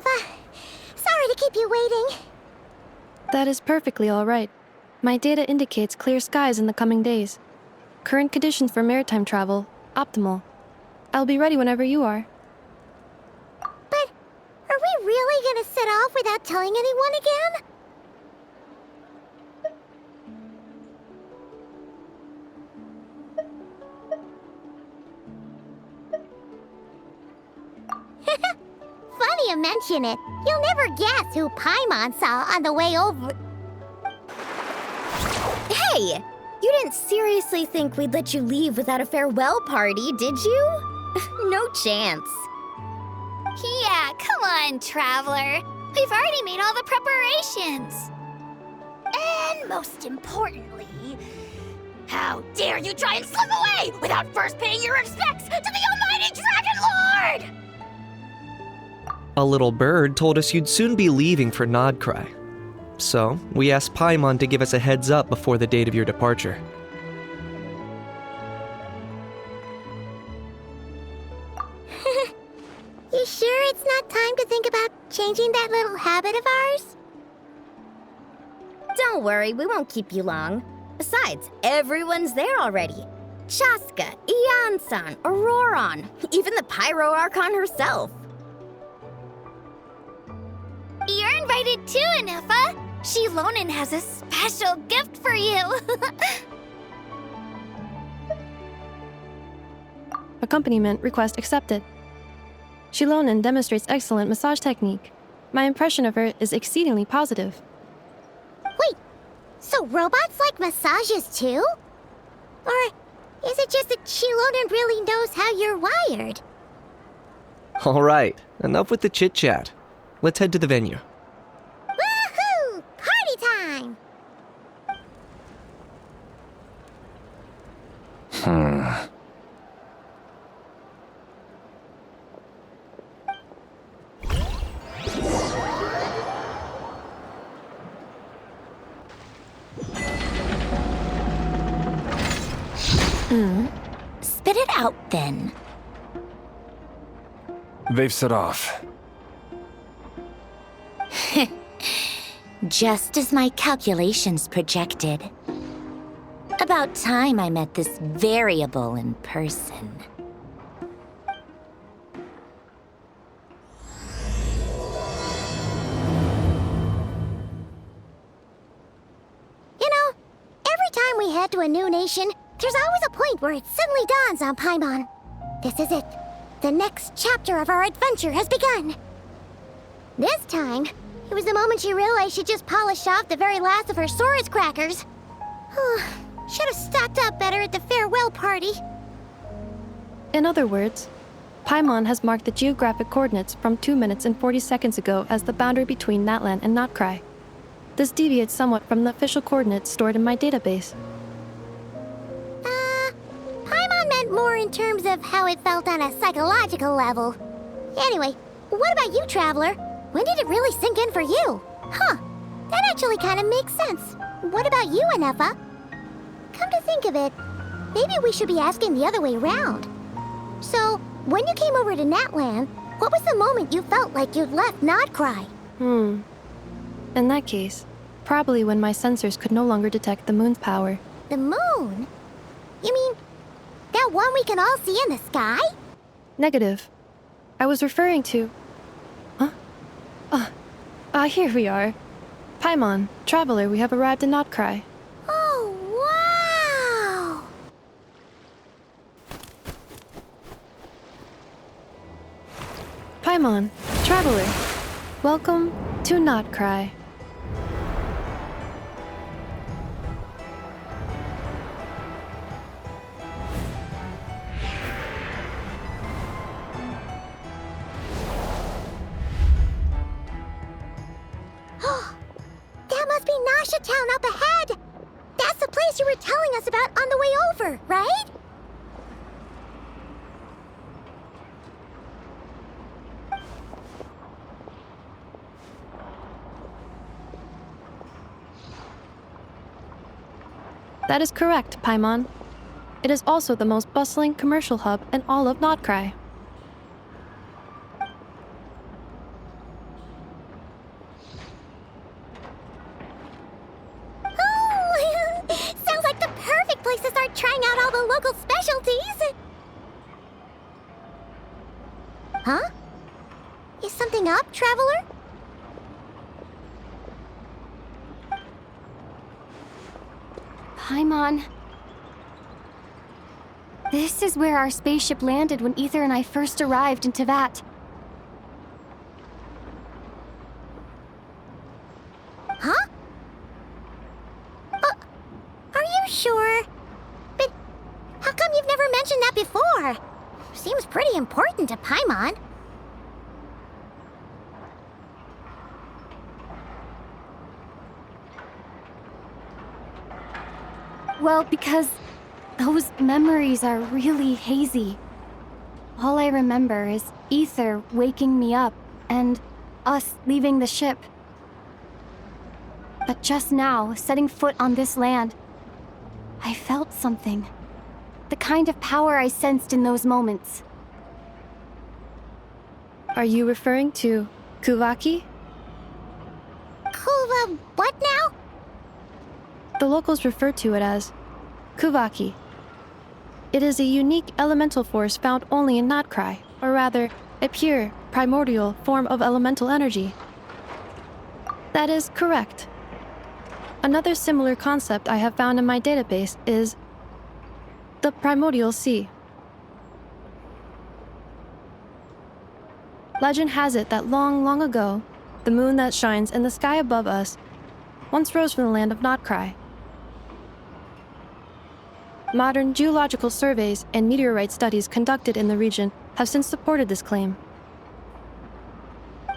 Nefa. Sorry to keep you waiting. That is perfectly all right. My data indicates clear skies in the coming days. Current conditions for maritime travel, optimal. I'll be ready whenever you are. But are we really gonna set off without telling anyone again? Funny you mention it. You'll never guess who Paimon saw on the way over. Hey! You didn't seriously think we'd let you leave without a farewell party, did you? No chance. Yeah, come on, Traveler. We've already made all the preparations. And most importantly, how dare you try and slip away without first paying your respects to the almighty Dragon Lord! A little bird told us you'd soon be leaving for Krai. So, we asked Paimon to give us a heads up before the date of your departure. You sure it's not time to think about changing that little habit of ours? Don't worry, we won't keep you long. Besides, everyone's there already. Chaska, Ian-san, Auroron, even the Pyro Archon herself. You're invited too, Nefa. Shilonen has a special gift for you. Accompaniment request accepted. Shilonen demonstrates excellent massage technique. My impression of her is exceedingly positive. Wait, so robots like massages too? Or is it just that Shilonen really knows how you're wired? Alright, enough with the chit-chat. Let's head to the venue. Woohoo! Party time! Spit it out, then. They've set off. Just as my calculations projected. About time I met this variable in person. You know, every time we head to a new nation, there's always a point where it suddenly dawns on Paimon. This is it. The next chapter of our adventure has begun. This time, it was the moment she realized she just polished off the very last of her Saurus crackers. Should have stocked up better at the farewell party. In other words, Paimon has marked the geographic coordinates from 2 minutes and 40 seconds ago as the boundary between Natlan and Krai. This deviates somewhat from the official coordinates stored in my database. Paimon meant more in terms of how it felt on a psychological level. Anyway, what about you, Traveler? When did it really sink in for you? Huh, that actually kind of makes sense. What about you, Nefa? Come to think of it, maybe we should be asking the other way around. So, when you came over to Natlan, what was the moment you felt like you'd left Krai? In that case, probably when my sensors could no longer detect the moon's power. The moon? You mean, that one we can all see in the sky? Negative. I was referring to... here we are. Paimon, Traveler, we have arrived in Krai. Oh, wow! Paimon, Traveler, welcome to Krai. That must be Nasha Town up ahead! That's the place you were telling us about on the way over, right? That is correct, Paimon. It is also the most bustling commercial hub in all of Krai. trying out all the local specialties. Huh? Is something up, traveler? Paimon. This is where our spaceship landed when Ether and I first arrived in Tevat. Huh? Are you sure? But how come you've never mentioned that before? Seems pretty important to Paimon. Well, because those memories are really hazy. All I remember is Ether waking me up and us leaving the ship. But just now, setting foot on this land, I felt something. The kind of power I sensed in those moments. Are you referring to Kuvaki? Kuva, what now? The locals refer to it as Kuvaki. It is a unique elemental force found only in Krai, or rather, a pure, primordial form of elemental energy. That is correct. Another similar concept I have found in my database is the primordial sea. Legend has it that long ago, the moon that shines in the sky above us once rose from the land of Krai. Modern geological surveys and meteorite studies conducted in the region have since supported this claim.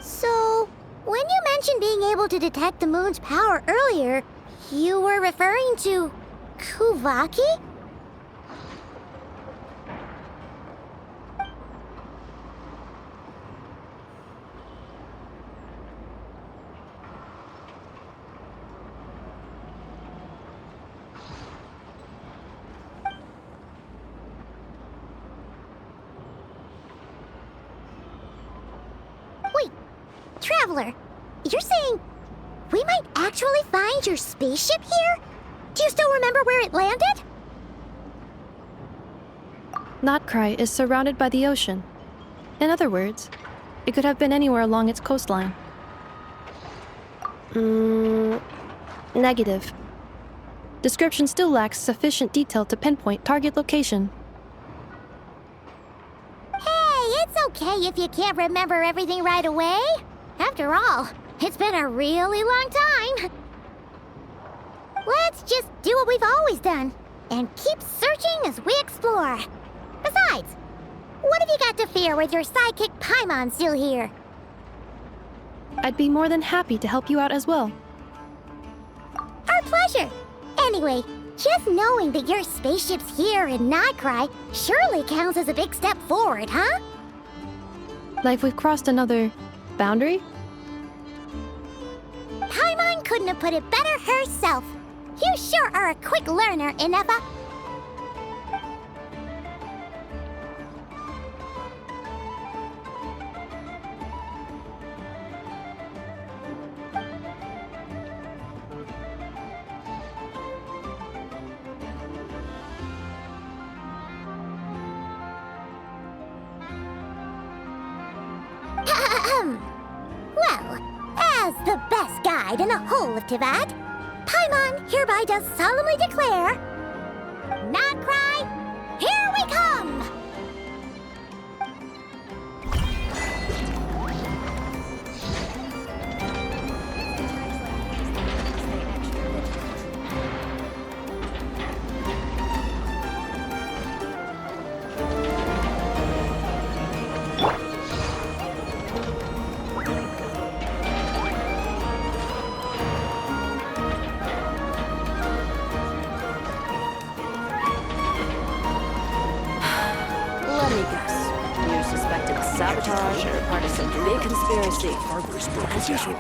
So, when you mentioned being able to detect the moon's power earlier, you were referring to Kuvaki? Wait, Traveler, you're saying we might actually find your spaceship here? Do you still remember where it landed? Krai is surrounded by the ocean. In other words, it could have been anywhere along its coastline. Negative. Description still lacks sufficient detail to pinpoint target location. Hey, it's okay if you can't remember everything right away. After all, it's been a really long time. Let's just do what we've always done and keep searching as we explore. Besides, what have you got to fear with your sidekick Paimon still here? I'd be more than happy to help you out as well. Our pleasure. Anyway, just knowing that your spaceship's here in Krai surely counts as a big step forward, huh? Like we've crossed another boundary? Paimon couldn't have put it better herself. You sure are a quick learner, Inefa. Well, as the best guide in the whole of Tevat, Paimon hereby does solemnly declare, Krai, here we come! Let me guess. You suspected sabotage or part of some big conspiracy. As usual.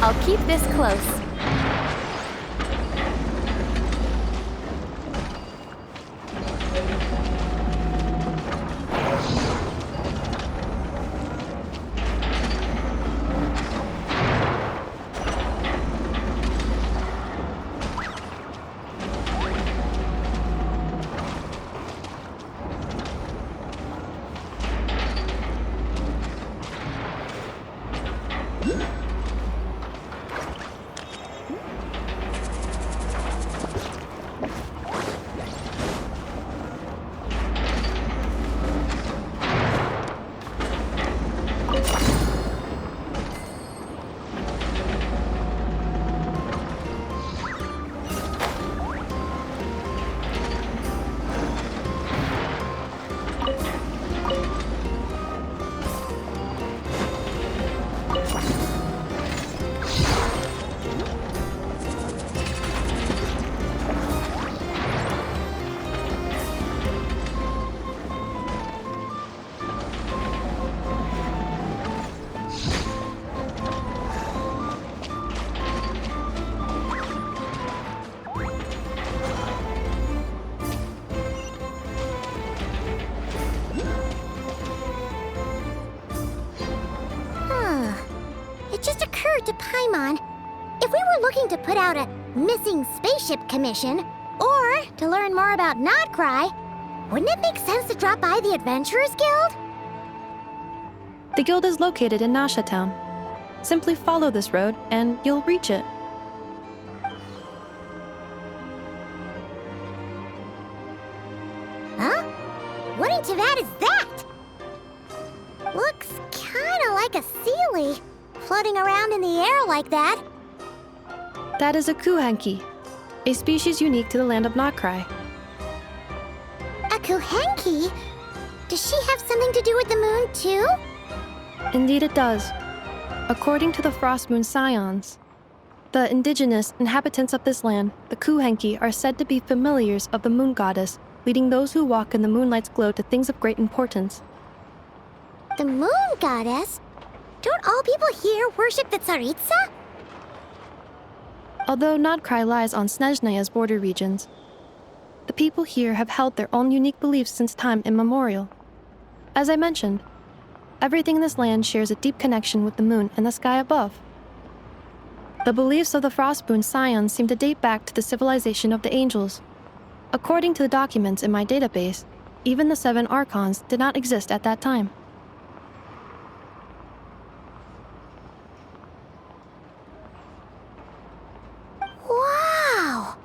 I'll keep this close. To Paimon, if we were looking to put out a missing spaceship commission, or to learn more about Krai, wouldn't it make sense to drop by the Adventurers Guild? The guild is located in Nasha Town. Simply follow this road and you'll reach it. Huh? What in Teyvat is that? Looks kinda like a Sealy, floating around in the air like that. That is a kuhenki, a species unique to the land of Krai. A Kuhenki? Does she have something to do with the moon, too? Indeed it does. According to the Frost Moon Scions, the indigenous inhabitants of this land, the kuhenki, are said to be familiars of the moon goddess, leading those who walk in the moonlight's glow to things of great importance. The moon goddess? Don't all people here worship the Tsaritsa? Although Krai lies on Snezhnaya's border regions, the people here have held their own unique beliefs since time immemorial. As I mentioned, everything in this land shares a deep connection with the moon and the sky above. The beliefs of the Frostmoon Scions seem to date back to the civilization of the angels. According to the documents in my database, even the 7 Archons did not exist at that time. Wow!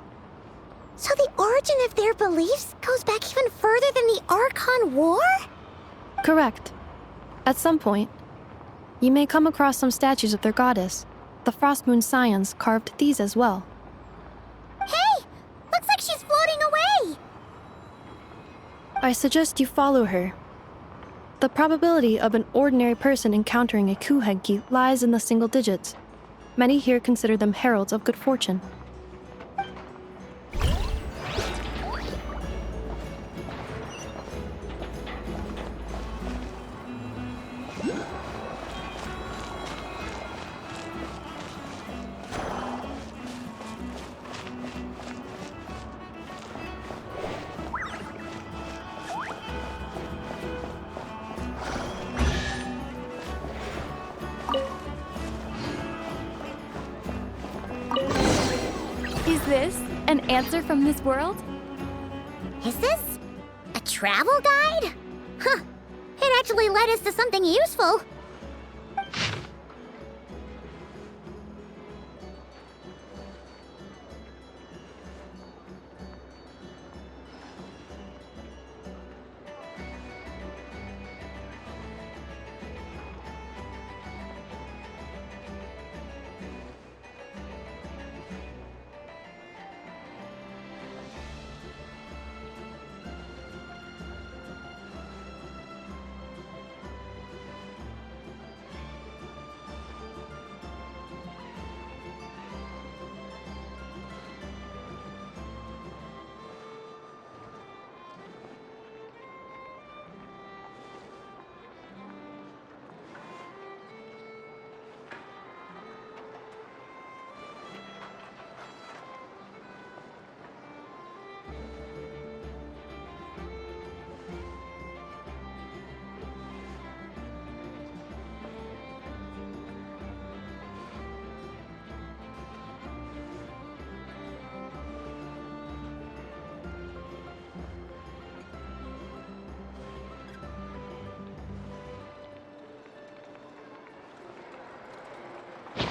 So the origin of their beliefs goes back even further than the Archon War? Correct. At some point, you may come across some statues of their goddess. The Frostmoon Scions carved these as well. Hey! Looks like she's floating away! I suggest you follow her. The probability of an ordinary person encountering a kuhenki lies in the single digits. Many here consider them heralds of good fortune. Is this an answer from this world? Is this a travel guide? Huh. It actually led us to something useful.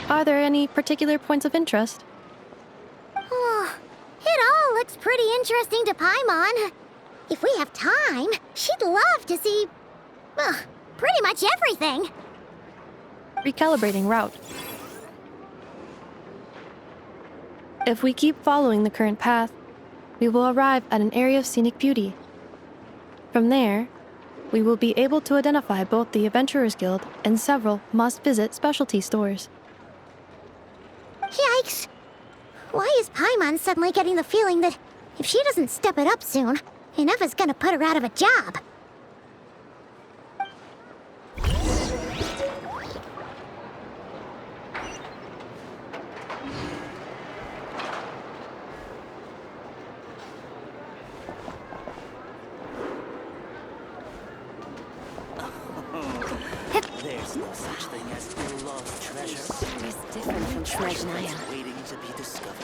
Are there any particular points of interest? Oh, it all looks pretty interesting to Paimon. If we have time, she'd love to see, pretty much everything. Recalibrating route. If we keep following the current path, we will arrive at an area of scenic beauty. From there, we will be able to identify both the Adventurers Guild and several must-visit specialty stores. Yikes! Why is Paimon suddenly getting the feeling that if she doesn't step it up soon, Ineva's gonna put her out of a job? There's no such thing as a lost treasure. It's different from Treasure Treasure that's waiting to be discovered.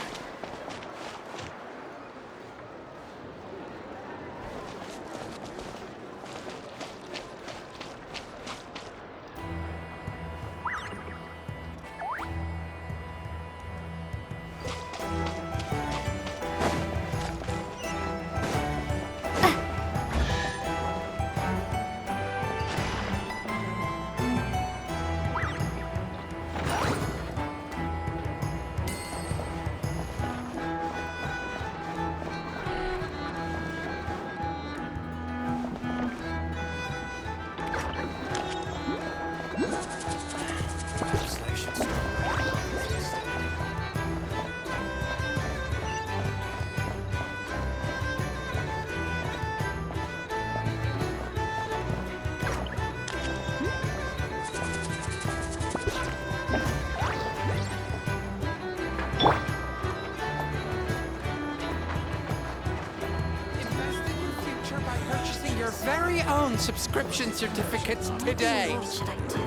Your very own subscription certificates today. What should I do?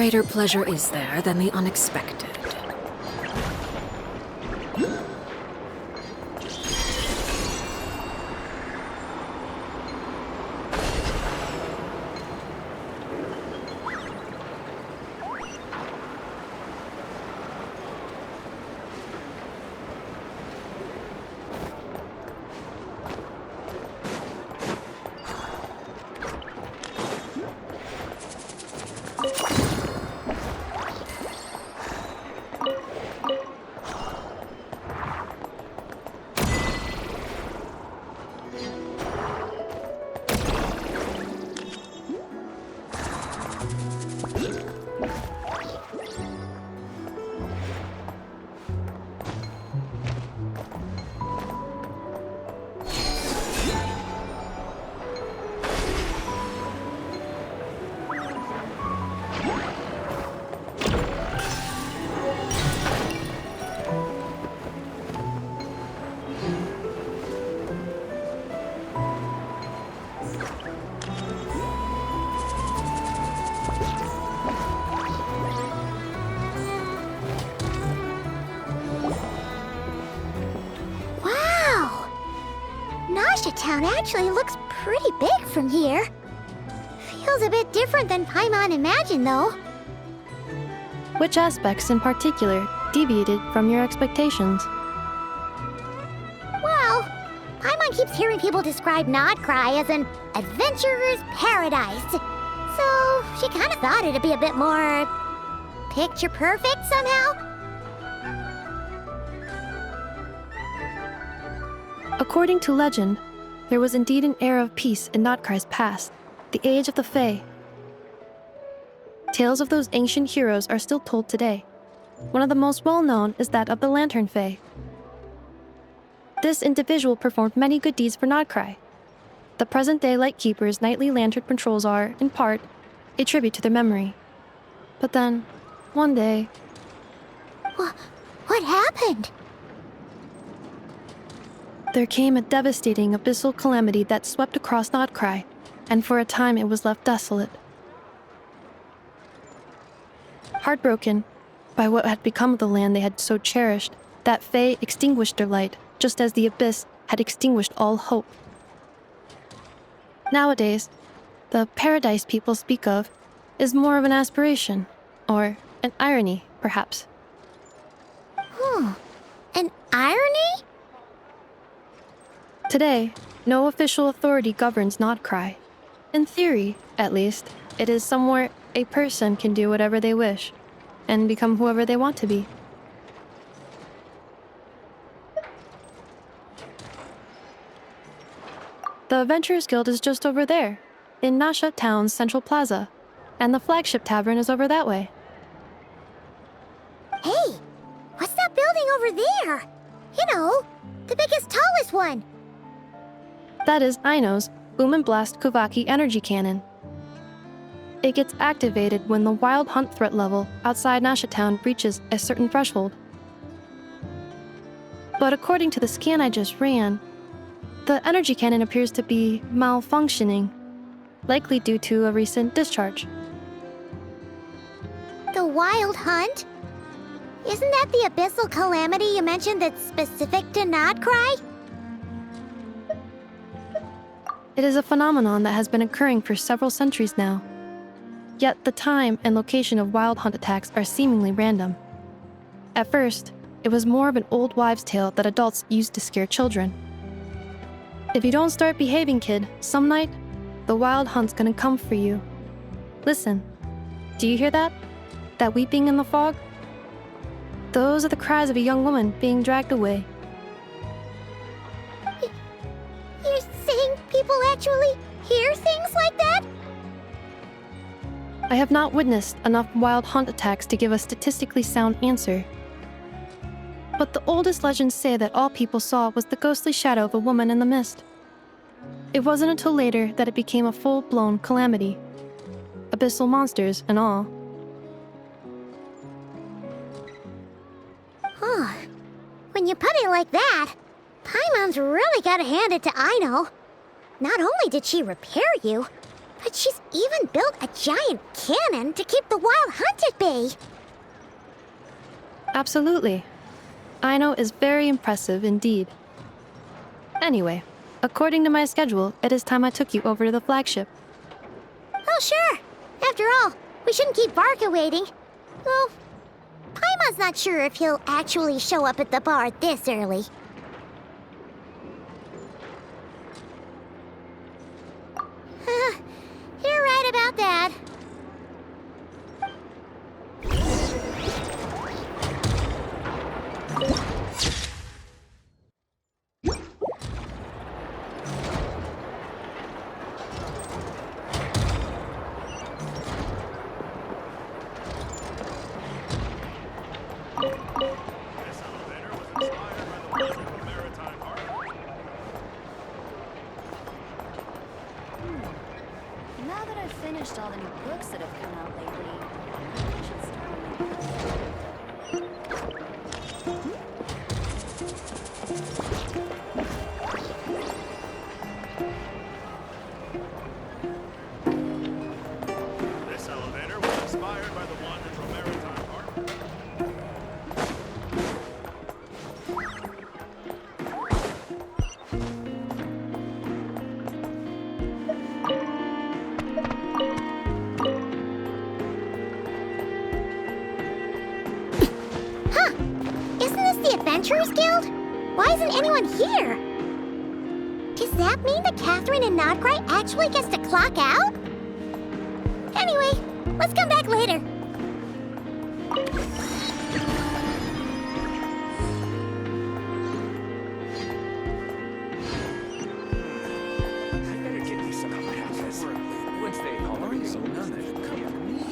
greater pleasure is there than the unexpected? Town actually looks pretty big from here. Feels a bit different than Paimon imagined, though. Which aspects in particular deviated from your expectations? Well, Paimon keeps hearing people describe Krai as an adventurer's paradise. So she kind of thought it'd be a bit more picture perfect somehow. According to legend, there was indeed an era of peace in Krai's past, the age of the Fae. Tales of those ancient heroes are still told today. One of the most well-known is that of the Lantern Fae. This individual performed many good deeds for Krai. The present-day Lightkeeper's nightly lantern patrols are, in part, a tribute to their memory. But then, one day... What happened? There came a devastating abyssal calamity that swept across Krai, and for a time it was left desolate. Heartbroken by what had become of the land they had so cherished, that Fae extinguished their light, just as the abyss had extinguished all hope. Nowadays, the paradise people speak of is more of an aspiration, or an irony, perhaps. An irony? Today, no official authority governs Krai. In theory, at least, it is somewhere a person can do whatever they wish, and become whoever they want to be. The Adventurers Guild is just over there, in Nasha Town's Central Plaza, and the flagship tavern is over that way. Hey, what's that building over there? You know, the biggest, tallest one. That is Aino's Boom and Blast Kuvaki energy cannon. It gets activated when the wild hunt threat level outside Nasha Town reaches a certain threshold. But according to the scan I just ran, the energy cannon appears to be malfunctioning, likely due to a recent discharge. The wild hunt? Isn't that the abyssal calamity you mentioned that's specific to Krai? It is a phenomenon that has been occurring for several centuries now. Yet the time and location of wild hunt attacks are seemingly random. At first, it was more of an old wives' tale that adults used to scare children. If you don't start behaving, kid, some night, the wild hunt's gonna come for you. Listen, do you hear that? That weeping in the fog? Those are the cries of a young woman being dragged away. You're saying people actually hear things like that? I have not witnessed enough wild hunt attacks to give a statistically sound answer. But the oldest legends say that all people saw was the ghostly shadow of a woman in the mist. It wasn't until later that it became a full-blown calamity. Abyssal monsters and all. When you put it like that, Paimon's really gotta hand it to Aino. Not only did she repair you, But she's even built a giant cannon to keep the wild hunt at bay. Absolutely. Aino is very impressive indeed. Anyway, according to my schedule, it is time I took you over to the flagship. Oh, sure. After all, we shouldn't keep Varka waiting. Well, Paimon's not sure if he'll actually show up at the bar this early. You're right about that. Now that I've finished all the new books that have come out lately, I should start This elevator was inspired by the one in Maritime Harbor. Isn't this the Adventurers Guild? Why isn't anyone here? Does that mean that Catherine and Nodcry actually gets to clock out? Anyway, let's come back later. I better get me some passes. Once they all so none of it come to me.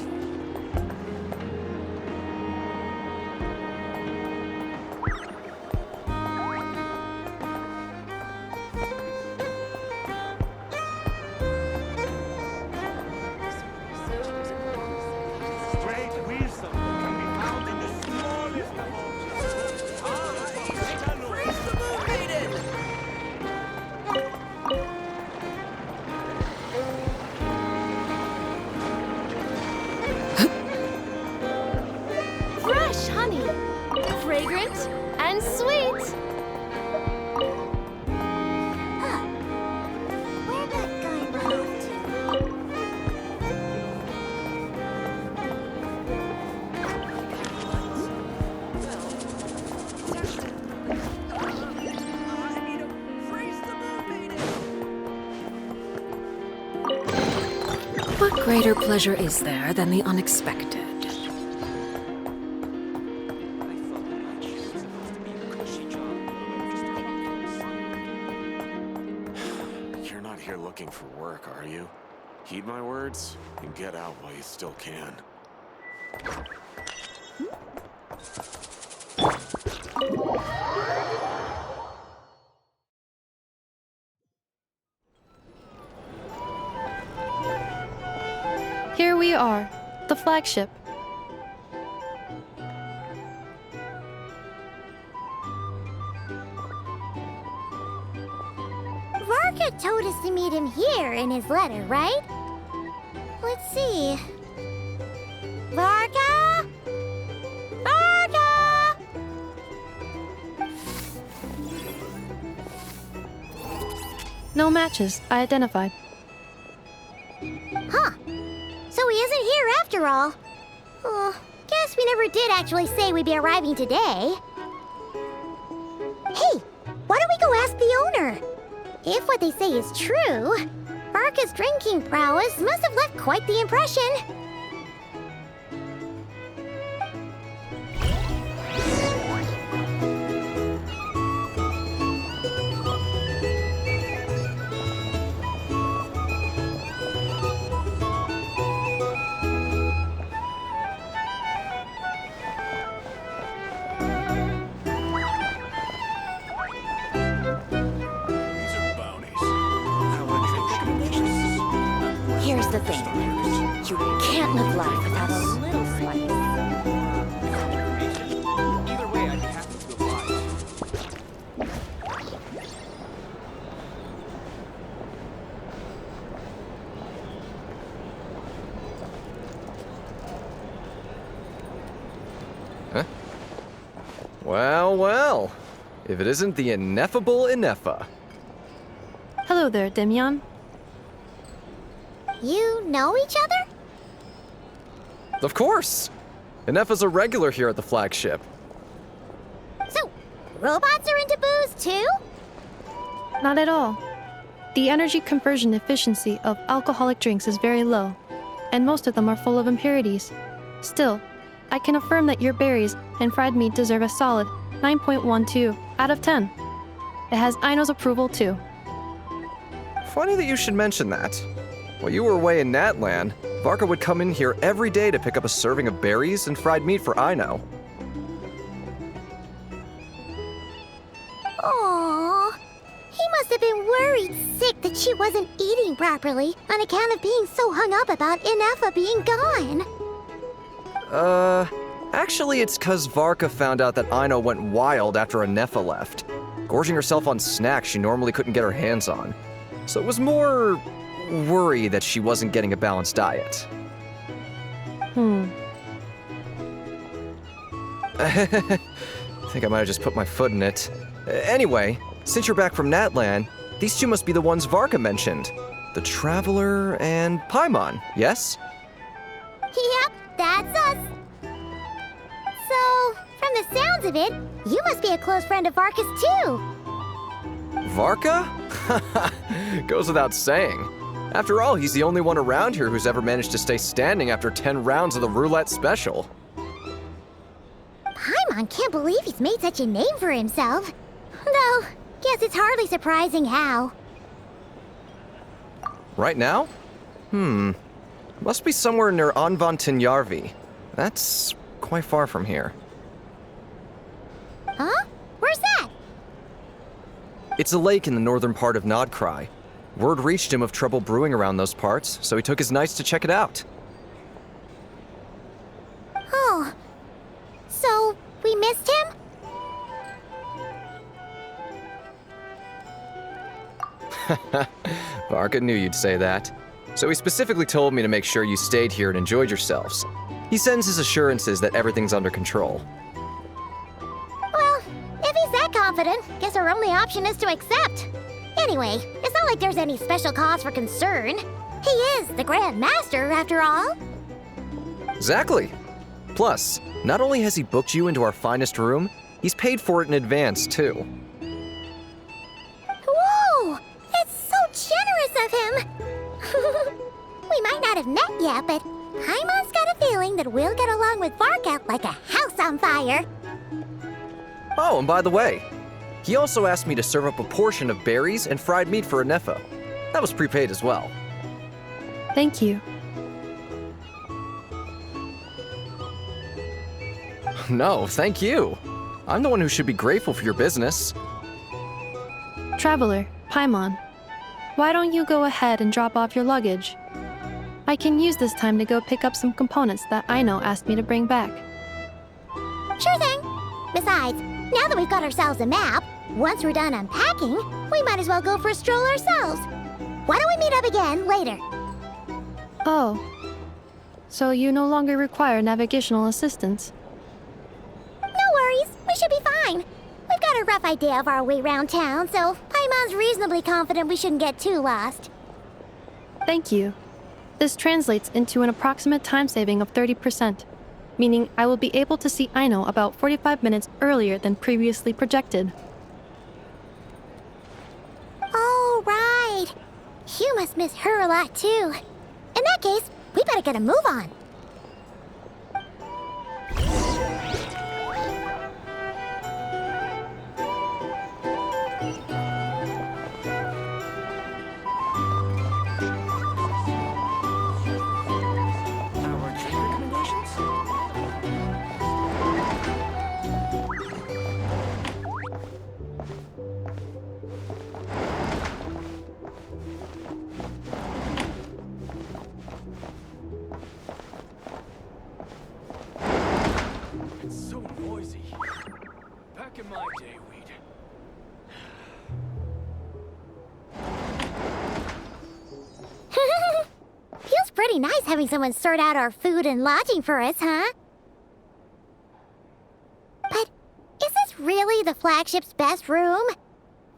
Great wisdom can be found in the smallest of objects. Praise the moon maiden! Fresh honey, fragrant and sweet. Where'd that guy run off to? What greater pleasure is there than the unexpected? You're not here looking for work, are you? Heed my words and get out while you still can. Here we are, the flagship. Varka told us to meet him here in his letter, right? Let's see. Varka? Varka! No matches, I identified. Huh. So he isn't here after all. Oh, guess we never did actually say we'd be arriving today. Hey, why don't we go ask the owner? If what they say is true, Varka's drinking prowess must have left quite the impression. These are bounties. How much Here's the thing. You can't live life without a little spice. Either way, I'd be happy to oblige. Huh? Well, well. If it isn't the ineffable Ineffa. Hello there, Demyon. You know each other? Of course! Ineffa's a regular here at the flagship. So, robots are into booze too? Not at all. The energy conversion efficiency of alcoholic drinks is very low, and most of them are full of impurities. Still, I can affirm that your berries and fried meat deserve a solid 9.12 out of 10. It has Aino's approval too. Funny that you should mention that. While you were away in Natlan, Varka would come in here every day to pick up a serving of berries and fried meat for Aino. Aww. He must have been worried sick that she wasn't eating properly on account of being so hung up about Ineffa being gone. Actually it's 'cause Varka found out that Aino went wild after Ineffa left, gorging herself on snacks she normally couldn't get her hands on. So it was more worry that she wasn't getting a balanced diet. I think I might have just put my foot in it. Anyway, since you're back from Natlan, these two must be the ones Varka mentioned. The Traveler and Paimon, yes? Yep, that's us. So, from the sounds of it, you must be a close friend of Varka's too. Varka? Goes without saying. After all, he's the only one around here who's ever managed to stay standing after 10 rounds of the roulette special. Paimon can't believe he's made such a name for himself. Though, guess it's hardly surprising how. Right now? Must be somewhere near Anvantinyarvi. That's quite far from here. Huh? Where's that? It's a lake in the northern part of Krai. Word reached him of trouble brewing around those parts, so he took his knights to check it out. Oh. So, we missed him? Varka knew you'd say that. So he specifically told me to make sure you stayed here and enjoyed yourselves. He sends his assurances that everything's under control. Well, if he's that confident, guess our only option is to accept. Anyway, it's not like there's any special cause for concern. He is the Grand Master, after all. Exactly. Plus, not only has he booked you into our finest room, he's paid for it in advance, too. Whoa! That's so generous of him! We might not have met yet, but Paimon's got a feeling that we'll get along with Varka like a house on fire. Oh, and by the way, he also asked me to serve up a portion of berries and fried meat for Ineffa. That was prepaid as well. Thank you. No, thank you. I'm the one who should be grateful for your business. Traveler, Paimon, why don't you go ahead and drop off your luggage? I can use this time to go pick up some components that Aino asked me to bring back. Sure thing. Besides, now that we've got ourselves a map, once we're done unpacking, we might as well go for a stroll ourselves. Why don't we meet up again later? Oh. So you no longer require navigational assistance? No worries, we should be fine. We've got a rough idea of our way around town, so Paimon's reasonably confident we shouldn't get too lost. Thank you. This translates into an approximate time saving of 30%, meaning I will be able to see Aino about 45 minutes earlier than previously projected. Oh, right. You must miss her a lot, too. In that case, we better get a move on. Our trip recommendations? It's so noisy. Back in my day, we'd... Feels pretty nice having someone sort out our food and lodging for us, huh? flagship's best room.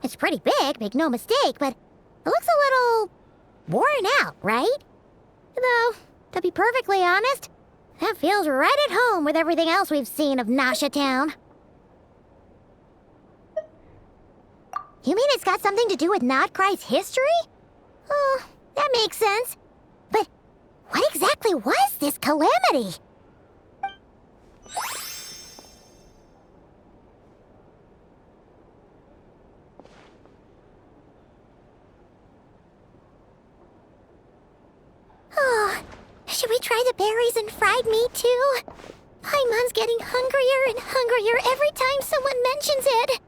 It's pretty big, make no mistake, but it looks a little worn out, right? Though, to be perfectly honest, that feels right at home with everything else we've seen of Nasha Town. You mean it's got something to do with Krai's history? Oh, that makes sense. But what exactly was this calamity? Oh, should we try the berries and fried meat too? Paimon's getting hungrier and hungrier every time someone mentions it.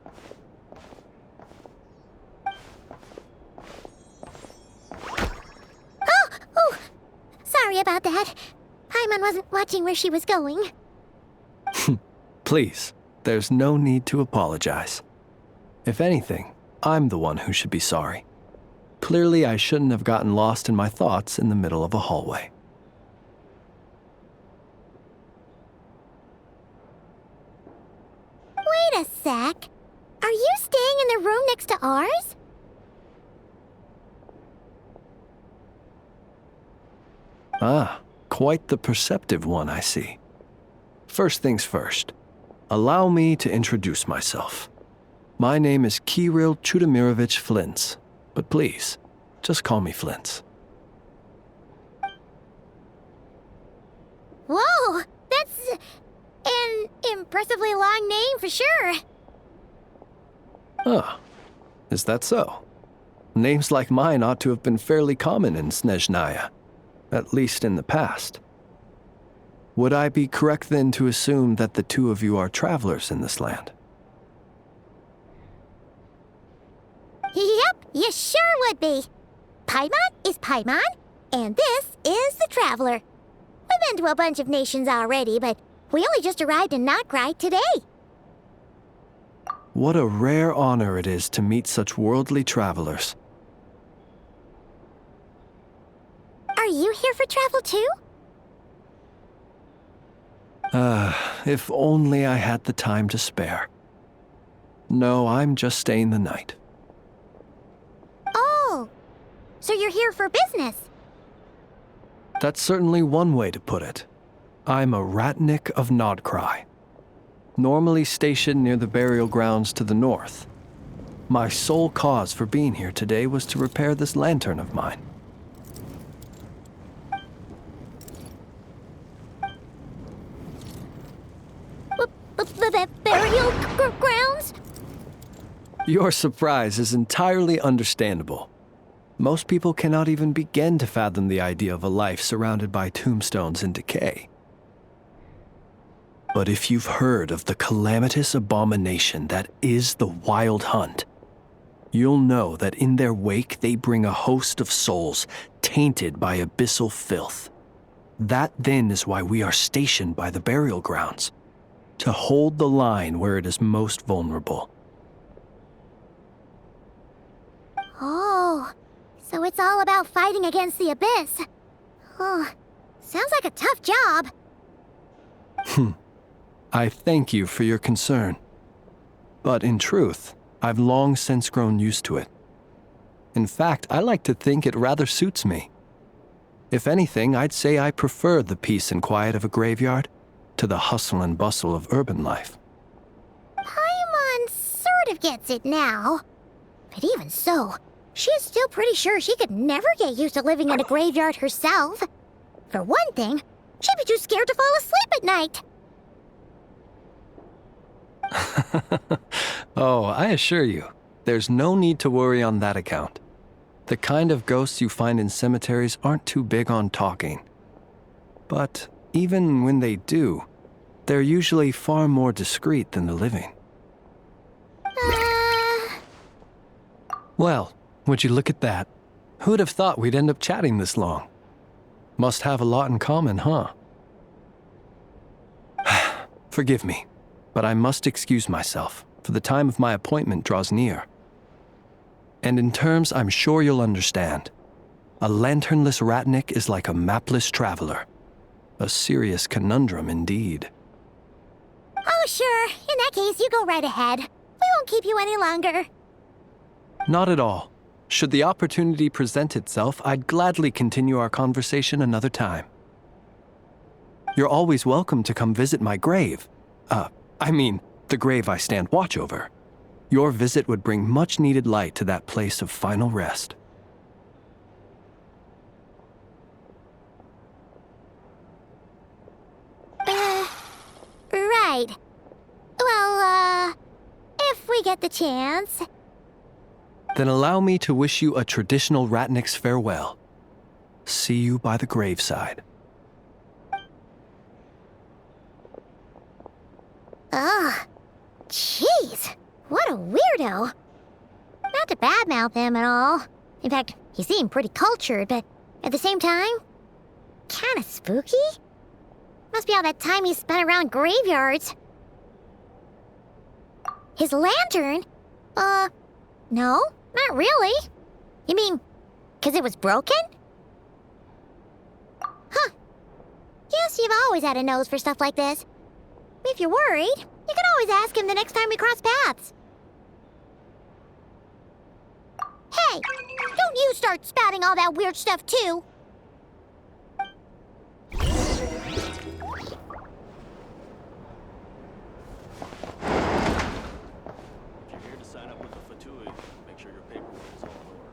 Oh, sorry about that. Paimon wasn't watching where she was going. Please, there's no need to apologize. If anything, I'm the one who should be sorry. Clearly, I shouldn't have gotten lost in my thoughts in the middle of a hallway. Wait a sec. Are you staying in the room next to ours? Ah, quite the perceptive one, I see. First things first, allow me to introduce myself. My name is Kirill Chudamirovich Flintz, but please, just call me Flintz. Whoa, that's an impressively long name for sure. Ah, is that so? Names like mine ought to have been fairly common in Snezhnaya, at least in the past. Would I be correct then to assume that the two of you are travelers in this land? Yep, you sure would be. Paimon is Paimon, and this is the Traveler. We've been to a bunch of nations already, but we only just arrived in Krai today. What a rare honor it is to meet such worldly travelers. Are you here for travel too? If only I had the time to spare. No, I'm just staying the night. Oh, so you're here for business? That's certainly one way to put it. I'm a ratnik of Krai, normally stationed near the burial grounds to the north. My sole cause for being here today was to repair this lantern of mine. Burial grounds? Your surprise is entirely understandable. Most people cannot even begin to fathom the idea of a life surrounded by tombstones and decay. But if you've heard of the calamitous abomination that is the Wild Hunt, you'll know that in their wake they bring a host of souls tainted by abyssal filth. That then is why we are stationed by the burial grounds, to hold the line where it is most vulnerable. Oh, so it's all about fighting against the abyss. Oh, sounds like a tough job. I thank you for your concern. But in truth, I've long since grown used to it. In fact, I like to think it rather suits me. If anything, I'd say I prefer the peace and quiet of a graveyard to the hustle and bustle of urban life. Paimon sort of gets it now. But even so, she is still pretty sure she could never get used to living in a graveyard herself. For one thing, she'd be too scared to fall asleep at night. Oh, I assure you, there's no need to worry on that account. The kind of ghosts you find in cemeteries aren't too big on talking. But even when they do, they're usually far more discreet than the living. Well, would you look at that? Who'd have thought we'd end up chatting this long? Must have a lot in common, huh? Forgive me, but I must excuse myself, for the time of my appointment draws near. And in terms I'm sure you'll understand, a lanternless ratnik is like a mapless traveler. A serious conundrum indeed. Oh, sure. In that case, you go right ahead. We won't keep you any longer. Not at all. Should the opportunity present itself, I'd gladly continue our conversation another time. You're always welcome to come visit my grave. The grave I stand watch over. Your visit would bring much-needed light to that place of final rest. Right. Well, if we get the chance. Then allow me to wish you a traditional Ratnik's farewell. See you by the graveside. Ugh. Jeez. What a weirdo. Not to badmouth him at all. In fact, he seemed pretty cultured, but at the same time, kinda spooky? Must be all that time he spent around graveyards. His lantern? No, not really. You mean, 'cause it was broken? Huh. Guess you've always had a nose for stuff like this. If you're worried, you can always ask him the next time we cross paths. Hey, don't you start spouting all that weird stuff too. If you're here to sign up with the Fatui, make sure your paperwork is all in order.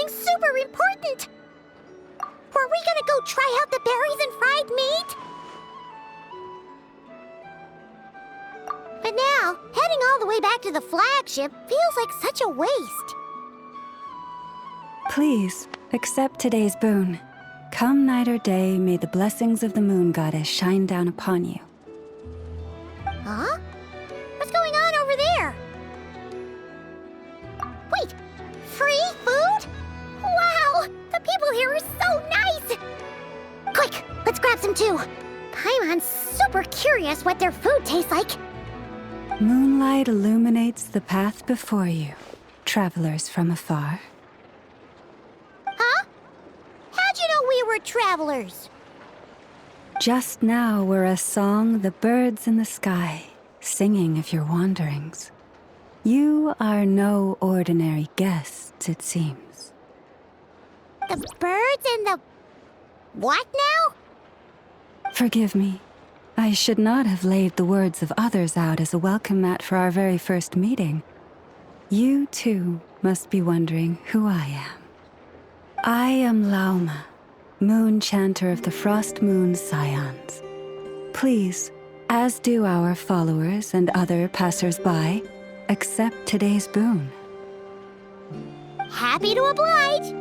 Super important! Were we gonna go try out the berries and fried meat? But now, heading all the way back to the flagship feels like such a waste. Please, accept today's boon. Come night or day, may the blessings of the moon goddess shine down upon you. Huh? What's going on over there? Wait, free food? Wow, the people here are so nice! Quick, let's grab some too. Paimon's super curious what their food tastes like. Moonlight illuminates the path before you, travelers from afar. Huh? How'd you know we were travelers? Just now were a song the birds in the sky, singing of your wanderings. You are no ordinary guests, it seems. The birds and the... what now? Forgive me. I should not have laid the words of others out as a welcome mat for our very first meeting. You, too, must be wondering who I am. I am Lauma, moon chanter of the Frost Moon's scions. Please, as do our followers and other passers-by, accept today's boon. Happy to oblige.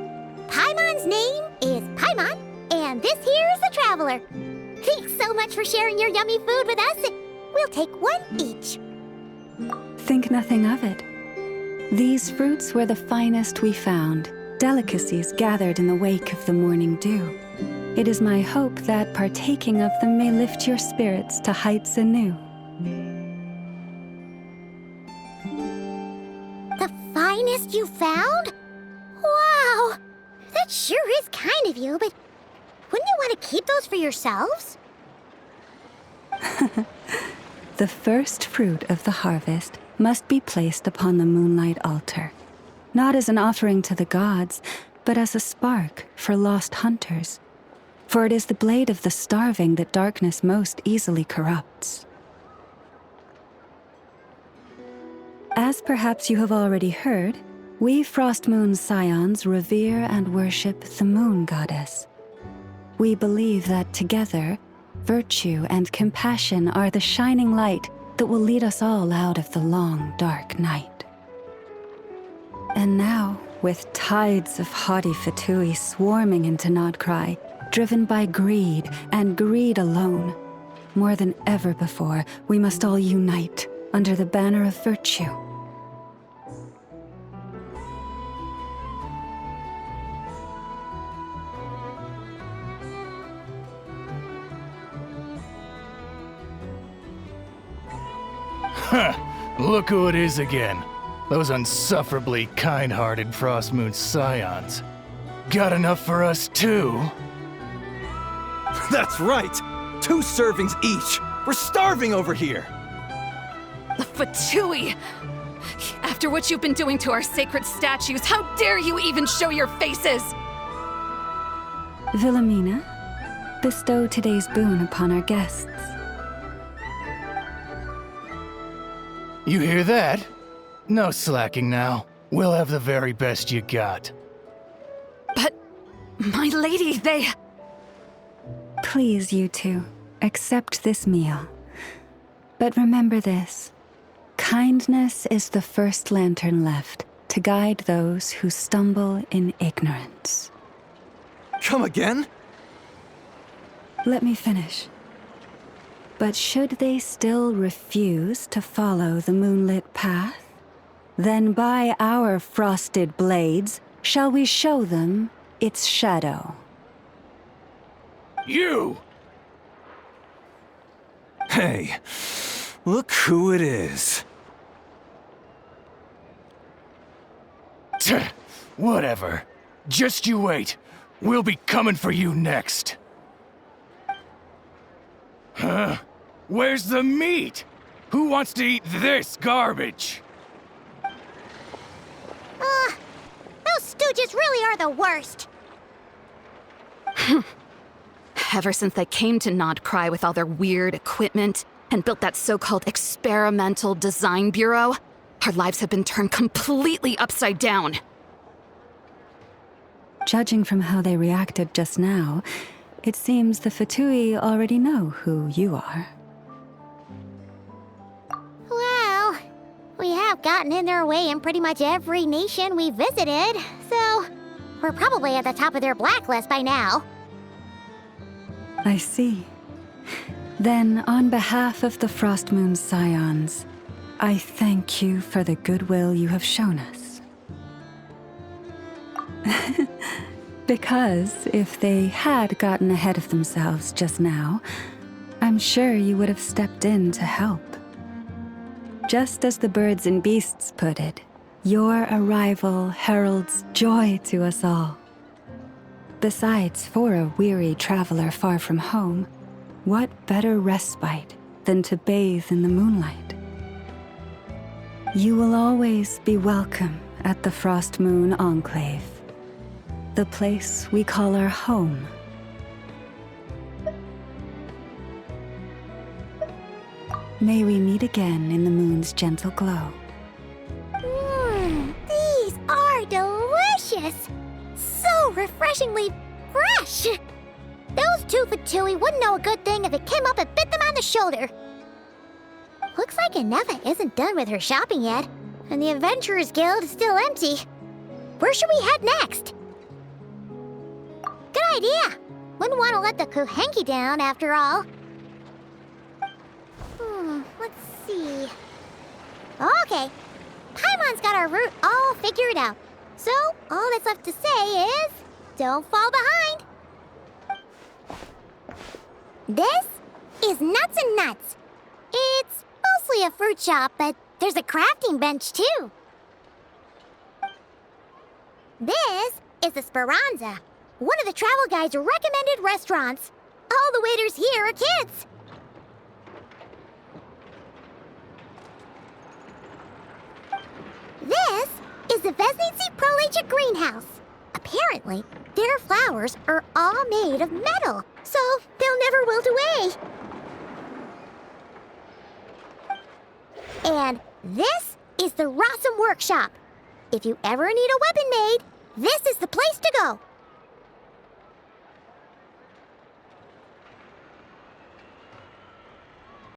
Paimon's name is Paimon, and this here is the traveler. Thanks so much for sharing your yummy food with us. We'll take one each. Think nothing of it. These fruits were the finest we found, delicacies gathered in the wake of the morning dew. It is my hope that partaking of them may lift your spirits to heights anew. The finest you found? Wow! That sure is kind of you, but wouldn't you want to keep those for yourselves? The first fruit of the harvest must be placed upon the moonlight altar, not as an offering to the gods, but as a spark for lost hunters. For it is the blade of the starving that darkness most easily corrupts. as perhaps you have already heard, we Frostmoon Scions revere and worship the Moon Goddess. We believe that together, virtue and compassion are the shining light that will lead us all out of the long, dark night. And now, with tides of haughty Fatui swarming into Krai, driven by greed and greed alone, more than ever before, we must all unite under the banner of virtue. Huh, look who it is again. Those unsufferably kind-hearted Frostmoon Scions. Got enough for us too? That's right! 2 servings each! We're starving over here! The Fatui! After what you've been doing to our sacred statues, how dare you even show your faces? Wilhelmina, bestow today's boon upon our guests. You hear that? No slacking now. We'll have the very best you got. But, my lady, they... Please, you two, accept this meal. But remember this. Kindness is the first lantern left to guide those who stumble in ignorance. Come again? Let me finish. But should they still refuse to follow the moonlit path, then by our frosted blades shall we show them its shadow. You! Hey, look who it is. Whatever. Just you wait. We'll be coming for you next. Huh? Where's the meat? Who wants to eat this garbage? Those stooges really are the worst. Ever since they came to Krai with all their weird equipment and built that so-called experimental design bureau, our lives have been turned completely upside down. Judging from how they reacted just now, it seems the Fatui already know who you are. Well, we have gotten in their way in pretty much every nation we visited, so we're probably at the top of their blacklist by now. I see. Then, on behalf of the Frostmoon Scions, I thank you for the goodwill you have shown us. Because if they had gotten ahead of themselves just now, I'm sure you would have stepped in to help. Just as the birds and beasts put it, your arrival heralds joy to us all. Besides, for a weary traveler far from home, what better respite than to bathe in the moonlight? You will always be welcome at the Frostmoon Enclave, the place we call our home. May we meet again in the moon's gentle glow. These are delicious! So refreshingly fresh! Those 2 Fatui wouldn't know a good thing if it came up and bit them on the shoulder. Looks like Inefa isn't done with her shopping yet, and the Adventurers Guild is still empty. Where should we head next? Good idea! Wouldn't want to let the Kuhenki down, after all. Let's see... Okay, Paimon's got our route all figured out. So, all that's left to say is, don't fall behind. This is Nuts and Nuts. It's mostly a fruit shop, but there's a crafting bench too. This is the Speranza, one of the travel guide's recommended restaurants. All the waiters here are kids. This is the Vesnitsi Prolegia greenhouse. Apparently, their flowers are all made of metal, so they'll never wilt away. And this is the Rossum Workshop. If you ever need a weapon made, this is the place to go.